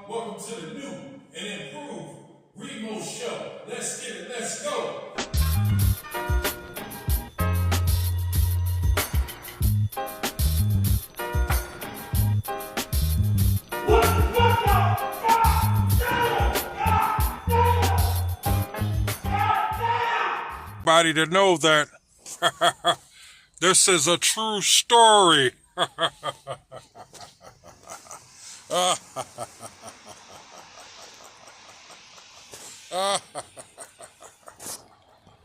Welcome to the new and improved Remo Show. Let's get it, let's go. Everybody to know that this is a true story.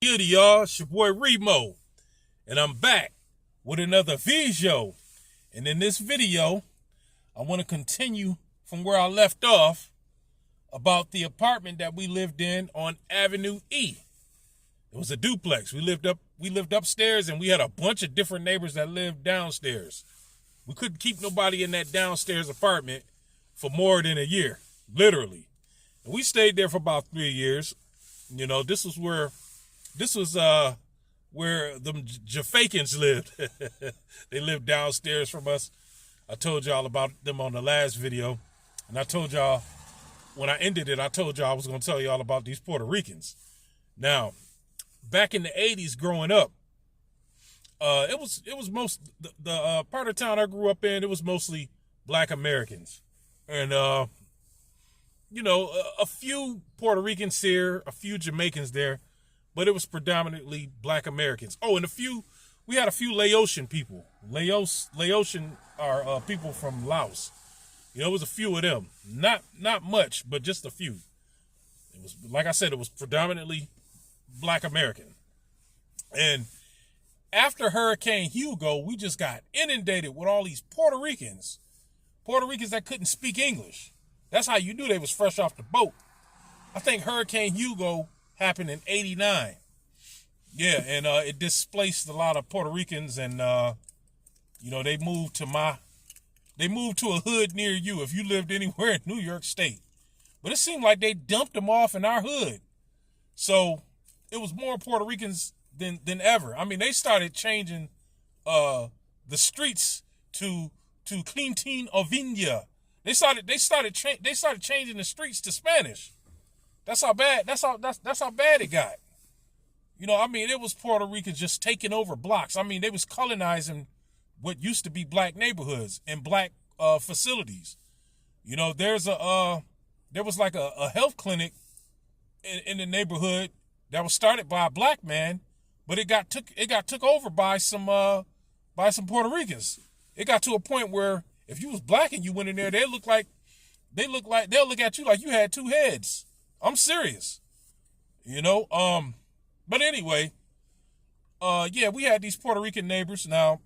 Good y'all, it's your boy Remo, and I'm back with another video. And in this video, I want to continue from where I left off about the apartment that we lived in on Avenue E. It was a duplex. We lived upstairs, and we had a bunch of different neighbors that lived downstairs. We couldn't keep nobody in that downstairs apartment for more than a year, literally. And we stayed there for about 3 years. You know, this was where the Jafakins lived. They lived downstairs from us. I told y'all about them on the last video. And I told y'all, when I ended it, I told y'all I was going to tell y'all about these Puerto Ricans. Now, back in the 80s growing up, it was the part of town I grew up in, it was mostly Black Americans. And, you know, a few Puerto Ricans here, a few Jamaicans there, but it was predominantly Black Americans. Oh, and we had a few Laotian people. Laotian are people from Laos. You know, it was a few of them. Not much, but just a few. It was, like I said, it was predominantly Black American. And after Hurricane Hugo, we just got inundated with all these Puerto Ricans that couldn't speak English. That's how you knew they was fresh off the boat. I think Hurricane Hugo happened in '89. Yeah, and it displaced a lot of Puerto Ricans, and you know, they moved to a hood near you if you lived anywhere in New York State. But it seemed like they dumped them off in our hood. So it was more Puerto Ricans than ever. I mean, they started changing the streets to Clinton Ovindia. They started changing the streets to Spanish. That's how bad it got. You know, I mean, it was Puerto Ricans just taking over blocks. I mean, they was colonizing what used to be Black neighborhoods and Black facilities. You know, there was like a health clinic in the neighborhood that was started by a Black man, but it got took over by some Puerto Ricans. It got to a point where if you was Black and you went in there, they'll look at you like you had two heads. I'm serious. You know, but anyway, yeah, we had these Puerto Rican neighbors. Now,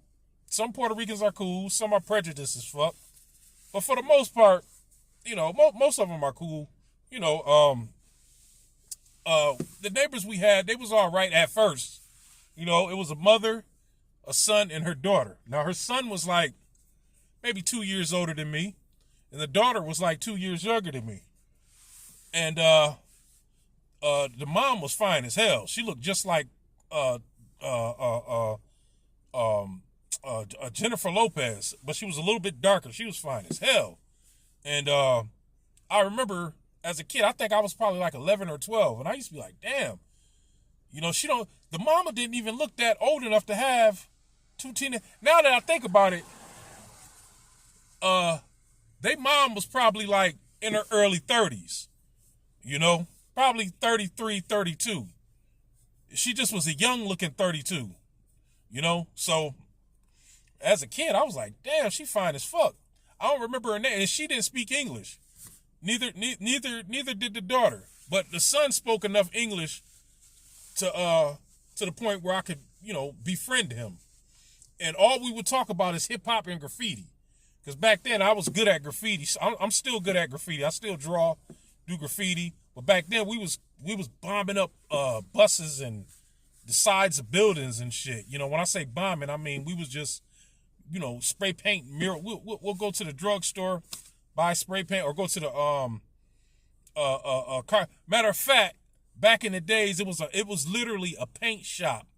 some Puerto Ricans are cool, some are prejudiced as fuck. But for the most part, you know, most of them are cool. You know, the neighbors we had, they was all right at first. You know, it was a mother, a son, and her daughter. Now, her son was like maybe 2 years older than me, and the daughter was like 2 years younger than me. And the mom was fine as hell. She looked just like Jennifer Lopez, but she was a little bit darker. She was fine as hell. And I remember as a kid, I think I was probably like 11 or 12, and I used to be like, damn, you know, the mama didn't even look that old enough to have two teenagers. Now that I think about it, they mom was probably like in her early 30s, you know, probably 33, 32. She just was a young looking 32, you know? So as a kid, I was like, damn, she fine as fuck. I don't remember her name, and she didn't speak English. Neither did the daughter, but the son spoke enough English to the point where I could, you know, befriend him. And all we would talk about is hip hop and graffiti. Because back then I was good at graffiti. I'm still good at graffiti. I still do graffiti. But back then we was bombing up buses and the sides of buildings and shit. You know, when I say bombing, I mean we was just, you know, spray paint mural. We'll go to the drugstore, buy spray paint, or go to the car. Matter of fact, back in the days, it was literally a paint shop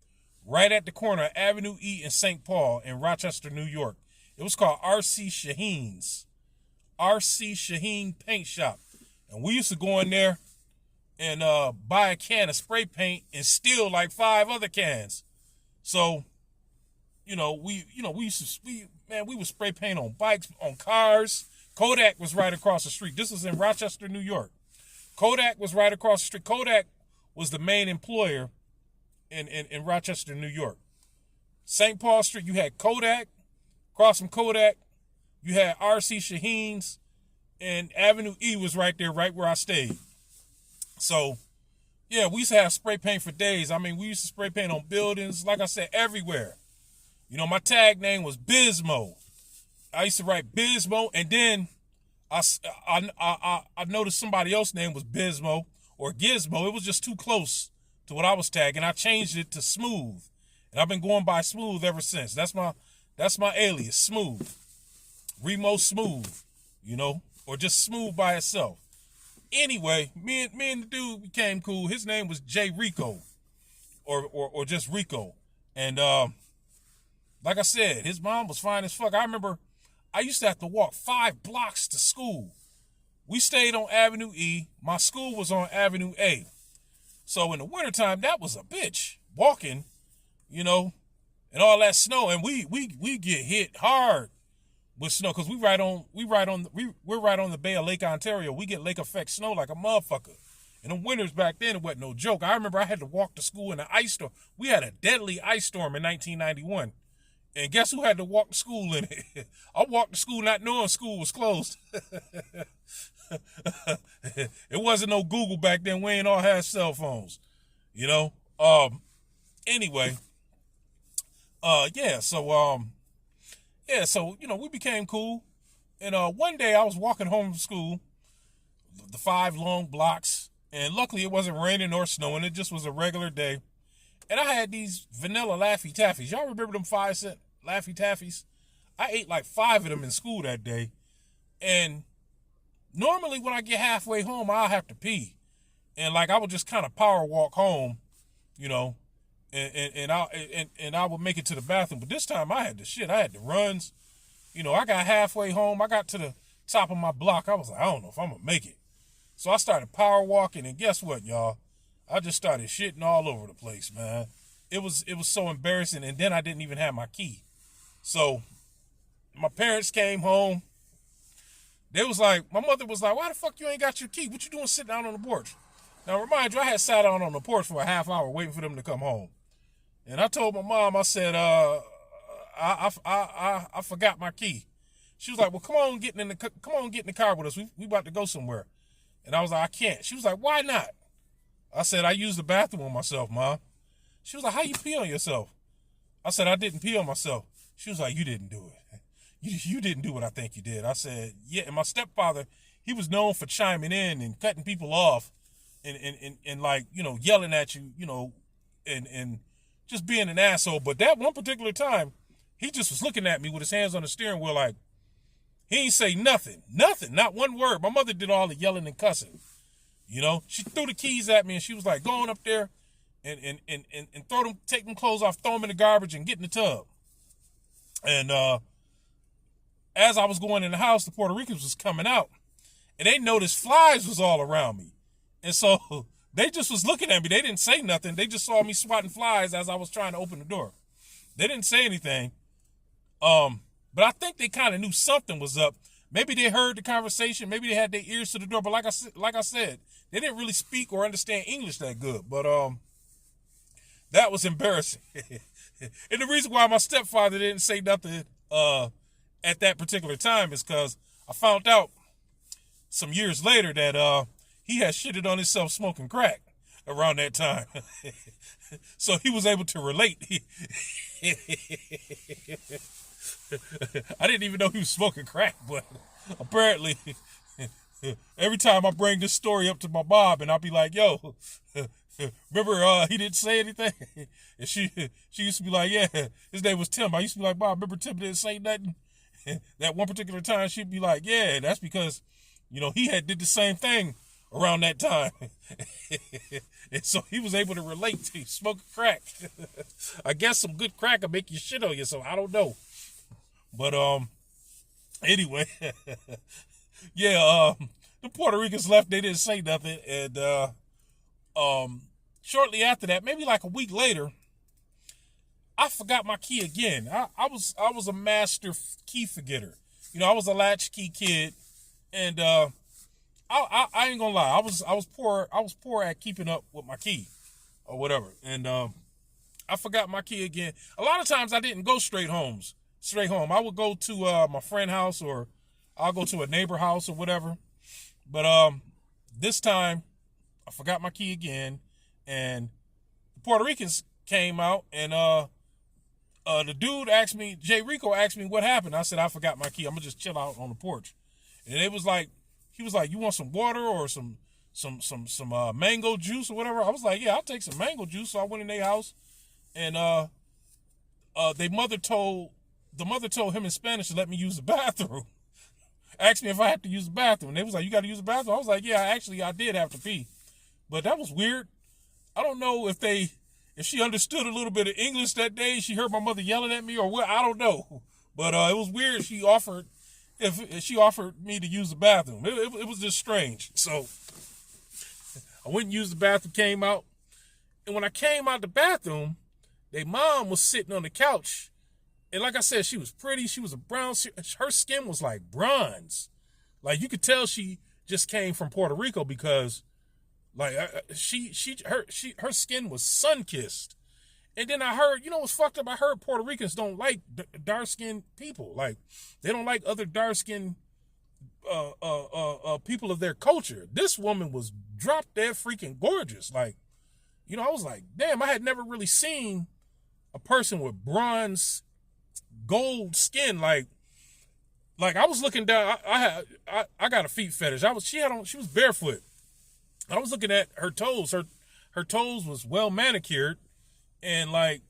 right at the corner of Avenue E and St. Paul in Rochester, New York. It was called R.C. Shaheen's. RC Shaheen Paint Shop. And we used to go in there and buy a can of spray paint and steal like 5 other cans. So, we would spray paint on bikes, on cars. Kodak was right across the street. This was in Rochester, New York. Kodak was right across the street. Kodak was the main employer in Rochester, New York. St. Paul Street, you had Kodak. Across from Kodak, you had RC Shaheen's, and Avenue E was right there, right where I stayed. So, yeah, we used to have spray paint for days. I mean, we used to spray paint on buildings, like I said, everywhere. My tag name was Bismo. I used to write Bismo, and then I noticed somebody else's name was Bismo or Gizmo. It was just too close to what I was tagging. I changed it to Smooth, and I've been going by Smooth ever since. That's my alias, Smooth. Remo Smooth, or just Smooth by itself. Anyway, me and the dude became cool. His name was J Rico, or just Rico, and like I said, his mom was fine as fuck. I remember I used to have to walk 5 blocks to school. We stayed on Avenue E. My school was on Avenue A. So in the wintertime, that was a bitch. Walking, and all that snow. And we get hit hard with snow because we're right on the Bay of Lake Ontario. We get lake effect snow like a motherfucker. And the winters back then, it wasn't no joke. I remember I had to walk to school in an ice storm. We had a deadly ice storm in 1991. And guess who had to walk to school in it? I walked to school not knowing school was closed. It wasn't no Google back then. We ain't all had cell phones, Anyway, so we became cool. And one day I was walking home from school, the 5 long blocks, and luckily it wasn't raining or snowing. It just was a regular day. And I had these vanilla Laffy Taffies. Y'all remember them 5-cent Laffy Taffies? I ate like 5 of them in school that day. And normally when I get halfway home, I'll have to pee. And I would just kind of power walk home, and I would make it to the bathroom. But this time I had the shit. I had the runs. I got halfway home. I got to the top of my block. I was like, I don't know if I'm going to make it. So I started power walking. And guess what, y'all? I just started shitting all over the place, man. It was so embarrassing, and then I didn't even have my key. So my parents came home. My mother was like, why the fuck you ain't got your key? What you doing sitting out on the porch? Now, remind you, I had sat out on the porch for a half hour waiting for them to come home. And I told my mom, I said, I forgot my key. She was like, well, come on, get in the car with us. We about to go somewhere. And I was like, I can't. She was like, why not? I said, I used the bathroom on myself, Mom. She was like, how you pee on yourself? I said, I didn't pee on myself. She was like, you didn't do it. You didn't do what I think you did. I said, yeah. And my stepfather, he was known for chiming in and cutting people off and yelling at you, and just being an asshole. But that one particular time, he just was looking at me with his hands on the steering wheel like, he ain't say nothing, not one word. My mother did all the yelling and cussing. She threw the keys at me and she was like, go on up there and take them clothes off, throw them in the garbage and get in the tub. And as I was going in the house, the Puerto Ricans was coming out and they noticed flies was all around me. And so they just was looking at me. They didn't say nothing. They just saw me swatting flies as I was trying to open the door. They didn't say anything. But I think they kind of knew something was up. Maybe they heard the conversation. Maybe they had their ears to the door. But like I said, they didn't really speak or understand English that good. But that was embarrassing. And the reason why my stepfather didn't say nothing at that particular time is because I found out some years later that he had shitted on himself smoking crack around that time. So he was able to relate. I didn't even know he was smoking crack, but apparently every time I bring this story up to my mom and I'll be like, yo, remember he didn't say anything? And she used to be like, yeah, his name was Tim. I used to be like, Bob, remember Tim didn't say nothing? That one particular time she'd be like, yeah, that's because, he had did the same thing around that time. And so he was able to relate to smoking crack. I guess some good crack will make you shit on yourself. I don't know. But anyway, Yeah, the Puerto Ricans left. They didn't say nothing, and shortly after that, maybe like a week later, I forgot my key again. I was a master key forgetter. You know, I was a latchkey kid, and I ain't gonna lie. I was poor at keeping up with my key or whatever, and I forgot my key again. A lot of times I didn't go straight home. I would go to my friend's house, or I'll go to a neighbor house or whatever. But this time I forgot my key again, and the Puerto Ricans came out, and the dude asked me, Jay Rico asked me what happened. I said, I forgot my key. I'm gonna just chill out on the porch. And he was like, you want some water or some mango juice or whatever? I was like, yeah, I'll take some mango juice. So I went in their house, and the mother told him in Spanish to let me use the bathroom. Asked me if I had to use the bathroom. And they was like, you got to use the bathroom? I was like, yeah, actually, I did have to pee. But that was weird. I don't know if she understood a little bit of English that day. She heard my mother yelling at me or what. I don't know. But it was weird. She offered me to use the bathroom. It was just strange. So I went and used the bathroom, came out. And when I came out the bathroom, their mom was sitting on the couch. And like I said, she was pretty. She was a brown. Her skin was like bronze. Like you could tell she just came from Puerto Rico because like her skin was sun-kissed. And then I heard, you know what's fucked up? I heard Puerto Ricans don't like dark-skinned people. Like they don't like other dark-skinned people of their culture. This woman was drop dead freaking gorgeous. Like, you know, I was like, damn, I had never really seen a person with bronze gold skin. Like I was looking down. I got a feet fetish. She was barefoot. I was looking at her toes. Her toes was well manicured, and like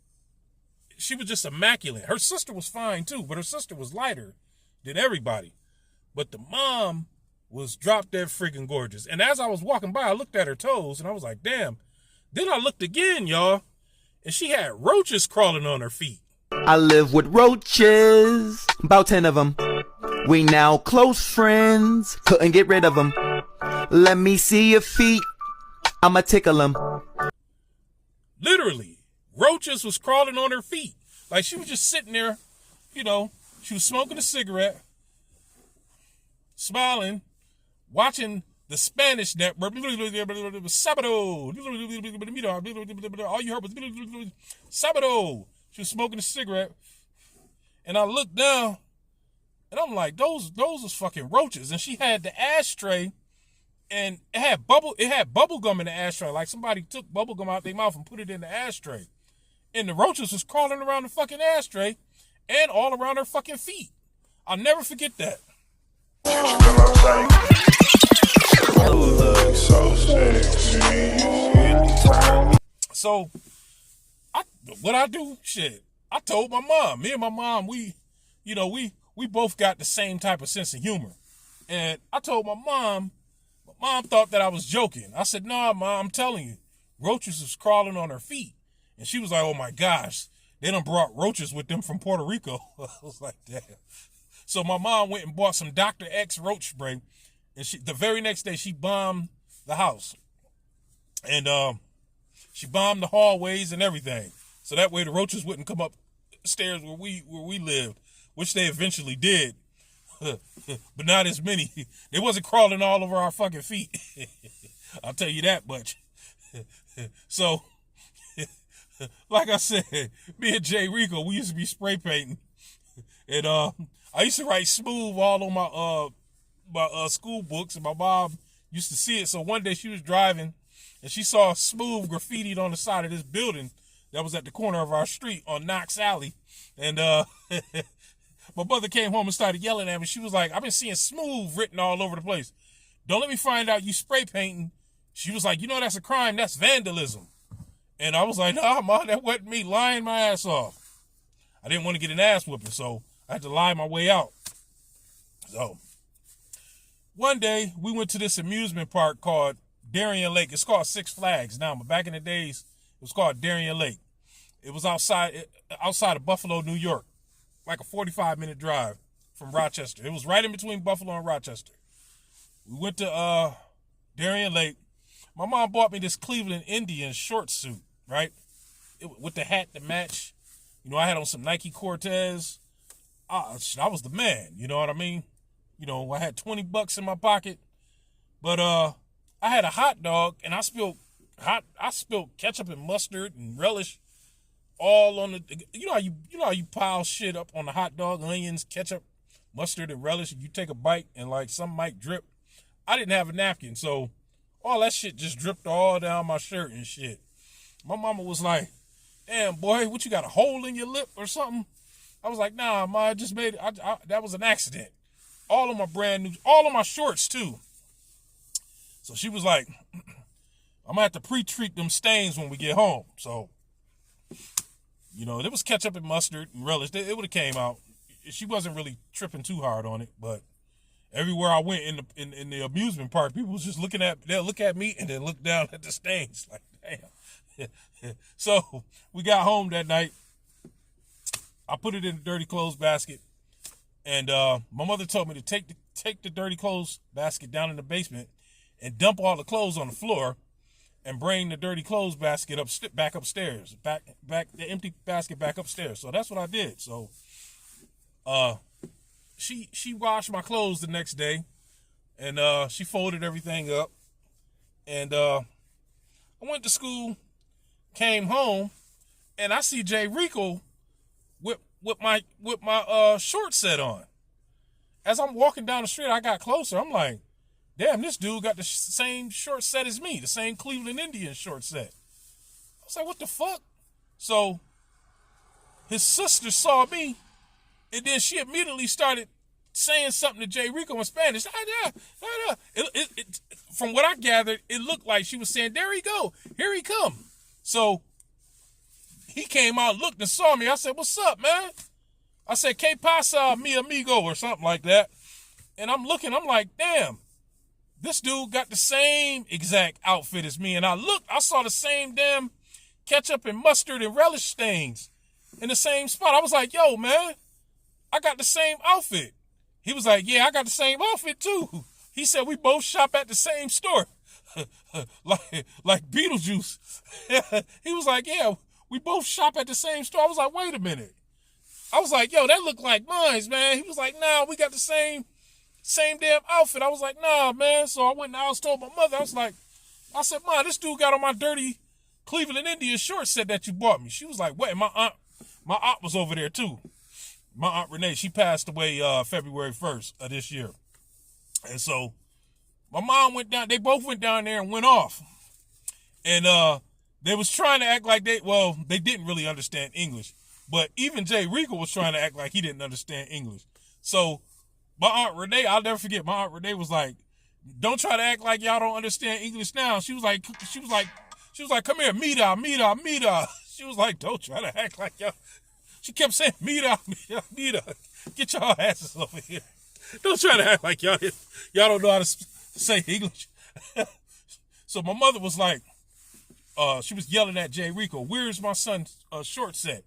she was just immaculate. Her sister was fine too, but her sister was lighter than everybody. But the mom was drop dead freaking gorgeous. And as I was walking by, I looked at her toes, and I was like, damn. Then I looked again, y'all, and she had roaches crawling on her feet. I live with roaches, about 10 of them. We now close friends, couldn't get rid of them. Let me see your feet, I'ma tickle them. Literally, roaches was crawling on her feet. Like she was just sitting there, you know, she was smoking a cigarette, smiling, watching the Spanish network. Sabado. All you heard was Sabado. She was smoking a cigarette, and I looked down, and I'm like, those was fucking roaches. And she had the ashtray, and it had bubble gum in the ashtray. Like somebody took bubble gum out their mouth and put it in the ashtray. And the roaches was crawling around the fucking ashtray and all around her fucking feet. I'll never forget that. So, what I do? Shit. I told my mom. Me and my mom, we both got the same type of sense of humor. And I told my mom thought that I was joking. I said, "No, Mom, I'm telling you, roaches was crawling on her feet." And she was like, "Oh my gosh, they done brought roaches with them from Puerto Rico." I was like, damn. So my mom went and bought some Dr. X roach spray. And the very next day, she bombed the house. And she bombed the hallways and everything. So that way the roaches wouldn't come upstairs where we lived, which they eventually did. But not as many. They wasn't crawling all over our fucking feet. I'll tell you that much. So, like I said, me and Jay Rico, we used to be spray painting. And I used to write smooth all on my school books, and my mom used to see it. So one day she was driving, and she saw smooth graffitied on the side of this building that was at the corner of our street on Knox Alley. And my mother came home and started yelling at me. She was like, "I've been seeing smooth written all over the place. Don't let me find out you spray painting." She was like, "You know that's a crime. That's vandalism." And I was like, "Nah, Mom, that wasn't me lying my ass off." I didn't want to get an ass whooping, so I had to lie my way out. So one day we went to this amusement park called Darien Lake. It's called Six Flags now, but back in the days, it was called Darien Lake. It was outside of Buffalo, New York, like a 45-minute drive from Rochester. It was right in between Buffalo and Rochester. We went to Darien Lake. My mom bought me this Cleveland Indians short suit, right? With the hat to match. You know, I had on some Nike Cortez. I was the man, you know what I mean? You know, I had $20 in my pocket. But I had a hot dog, and I spilled ketchup and mustard and relish all on the. You know how you pile shit up on the hot dog, onions, ketchup, mustard, and relish. And you take a bite, and like some might drip. I didn't have a napkin, so all that shit just dripped all down my shirt and shit. My mama was like, "Damn boy, what you got, a hole in your lip or something?" I was like, "Nah, ma, I just made it. That was an accident." All of my shorts too. So she was like, "I'm gonna have to pre-treat them stains when we get home." So, you know, there was ketchup and mustard and relish. It would have came out. She wasn't really tripping too hard on it, but everywhere I went in the amusement park, people was just they'll look at me and then look down at the stains like, damn. So we got home that night. I put it in the dirty clothes basket, and my mother told me to take the dirty clothes basket down in the basement and dump all the clothes on the floor and bring the dirty clothes basket back upstairs, back the empty basket back upstairs. So that's what I did. So she washed my clothes the next day, and she folded everything up, and I went to school, came home, and I see Jay Rico with my short set on. As I'm walking down the street, I got closer. I'm like, damn, this dude got the same short set as me, the same Cleveland Indians short set. I was like, what the fuck? So his sister saw me, and then she immediately started saying something to Jay Rico in Spanish. From what I gathered, it looked like she was saying, there he go, here he come. So he came out, looked, and saw me. I said, what's up, man? I said, que pasa, mi amigo, or something like that. And I'm looking, I'm like, damn, this dude got the same exact outfit as me. And I looked, I saw the same damn ketchup and mustard and relish stains in the same spot. I was like, yo, man, I got the same outfit. He was like, yeah, I got the same outfit too. He said, we both shop at the same store. like Beetlejuice. He was like, yeah, we both shop at the same store. I was like, wait a minute. I was like, yo, that looked like mine, man. He was like, nah, we got the same damn outfit. I was like, nah, man. So I went and I told my mother, I said, Ma, this dude got on my dirty Cleveland Indians short set that you bought me. She was like, what? My aunt was over there too. My Aunt Renee, she passed away February 1st of this year. And so my mom went down, they both went down there and went off. And they was trying to act like they didn't really understand English. But even Jay Rico was trying to act like he didn't understand English. So my Aunt Renee, I'll never forget, my Aunt Renee was like, don't try to act like y'all don't understand English now. She was like, come here, mira. She was like, don't try to act like y'all. She kept saying, mira. Get y'all asses over here. Don't try to act like y'all don't know how to say English. So my mother was like, she was yelling at Jay Rico, where's my son's short set?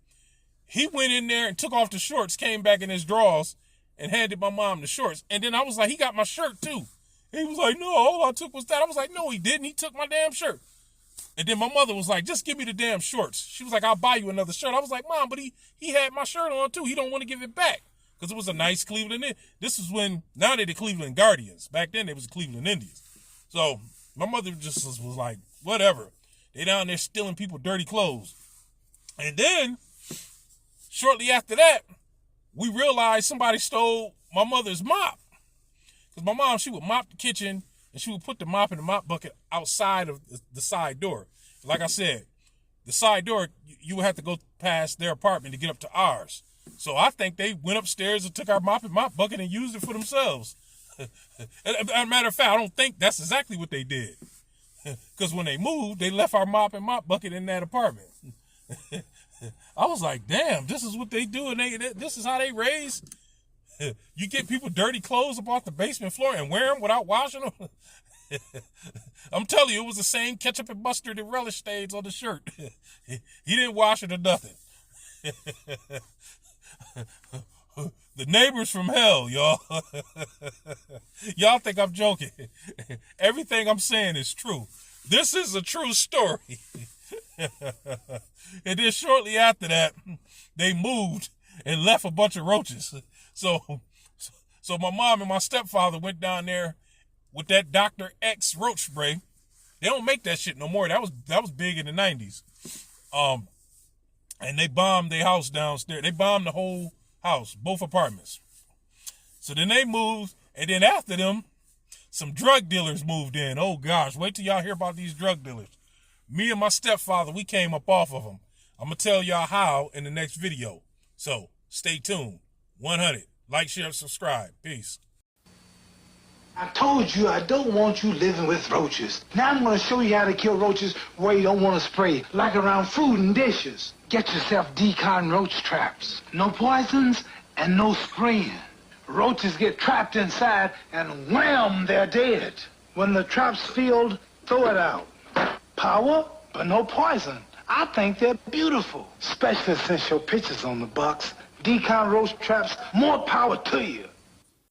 He went in there and took off the shorts, came back in his drawers, and handed my mom the shorts. And then I was like, he got my shirt too. He was like, no, all I took was that. I was like, no, he didn't. He took my damn shirt. And then my mother was like, just give me the damn shorts. She was like, I'll buy you another shirt. I was like, Mom, but he had my shirt on too. He don't want to give it back. Because it was a nice Cleveland. This is when, now they're the Cleveland Guardians. Back then, they was the Cleveland Indians. So my mother just was like, whatever. They down there stealing people dirty clothes. And then, shortly after that, we realized somebody stole my mother's mop. Because my mom, she would mop the kitchen, and she would put the mop in the mop bucket outside of the side door. Like I said, the side door, you would have to go past their apartment to get up to ours. So I think they went upstairs and took our mop and mop bucket and used it for themselves. As a matter of fact, I don't think that's exactly what they did. Because when they moved, they left our mop and mop bucket in that apartment. I was like, damn, this is what they do, and this is how they raise. You get people dirty clothes up off the basement floor and wear them without washing them. I'm telling you, it was the same ketchup and mustard and relish stains on the shirt. He didn't wash it or nothing. The neighbors from hell, y'all. Y'all think I'm joking. Everything I'm saying is true. This is a true story. And then shortly after that, they moved and left a bunch of roaches. So my mom and my stepfather went down there with that Dr. X roach spray. They don't make that shit no more. That was big in the 90s. And they bombed their house downstairs. They bombed the whole house, both apartments. So then they moved, and then after them, some drug dealers moved in. Oh gosh, wait till y'all hear about these drug dealers. Me and my stepfather, we came up off of them. I'm going to tell y'all how in the next video. So stay tuned. 100. Like, share, subscribe. Peace. I told you I don't want you living with roaches. Now I'm going to show you how to kill roaches where you don't want to spray, like around food and dishes. Get yourself decon roach traps. No poisons and no spraying. Roaches get trapped inside and wham, they're dead. When the trap's filled, throw it out. Power, but no poison. I think they're beautiful. Especially since your picture's on the box. Decon roach traps, more power to you.